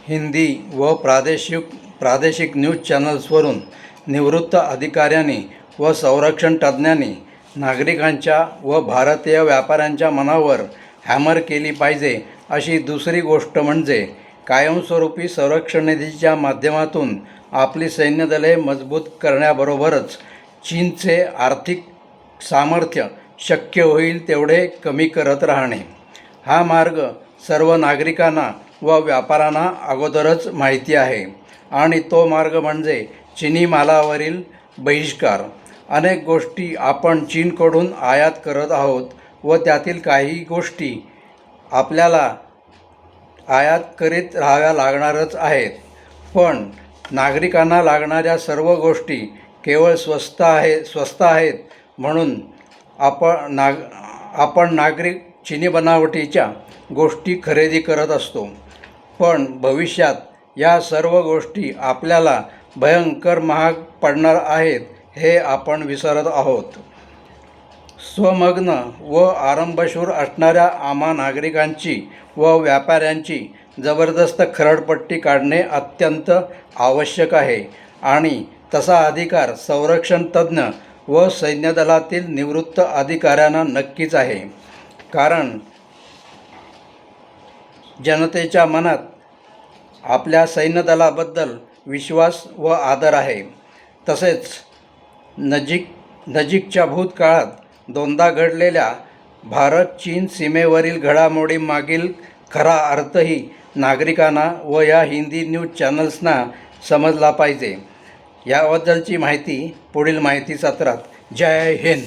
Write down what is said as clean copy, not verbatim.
हिंदी व प्रादेशिक न्यूज चॅनल्सवरून निवृत्त अधिकाऱ्यांनी व संरक्षण तज्ज्ञांनी नागरिकांच्या व भारतीय व्यापाऱ्यांच्या मनावर हॅमर केली पाहिजे। अशी दुसरी गोष्ट म्हणजे कायमस्वरूपी संरक्षण निधीच्या माध्यमातून आपली सैन्यदले मजबूत करण्याबरोबरच चीनचे आर्थिक सामर्थ्य शक्य होईल तेवढे कमी करत राहणे। हा मार्ग सर्व नागरिकांना व व्यापाऱ्यांना अगोदरच माहिती आहे आणि तो मार्ग म्हणजे चीनी मालावरील बहिष्कार। अनेक गोष्टी आपण चीनकडून आयात करत आहोत व त्यातील काही गोष्टी आपल्याला आयात करीत राहाव्या लागणारच आहेत, पण नागरिकांना लागणाऱ्या सर्व गोष्टी केवळ स्वस्त आहेत म्हणून आपण नागरिक चीनी बनावटीच्या गोष्टी खरेदी करत असतो, पण भविष्यात या सर्व गोष्टी आपल्याला भयंकर महाग पडणार आहेत हे आपण विसरत आहोत। स्वमग्न व आरंभशूर असणाऱ्या आम्हा नागरिकांची व व्यापाऱ्यांची जबरदस्त खरडपट्टी काढणे अत्यंत आवश्यक आहे आणि तसा अधिकार संरक्षण तज्ज्ञ व सैन्यदलातील निवृत्त अधिकाऱ्यांना नक्कीच आहे, कारण जनतेच्या मनात आपल्या सैन्यदलाबद्दल विश्वास व आदर आहे। तसेच नजीकच्या भूतकाळात दोनदा घडलेल्या भारत चीन सीमेवरील घडामोडींमागील खरा अर्थही नागरिकांना व या हिंदी न्यूज चॅनल्सना समजला पाहिजे। याबद्दलची माहिती पुढील माहिती सत्रात। जय हिंद।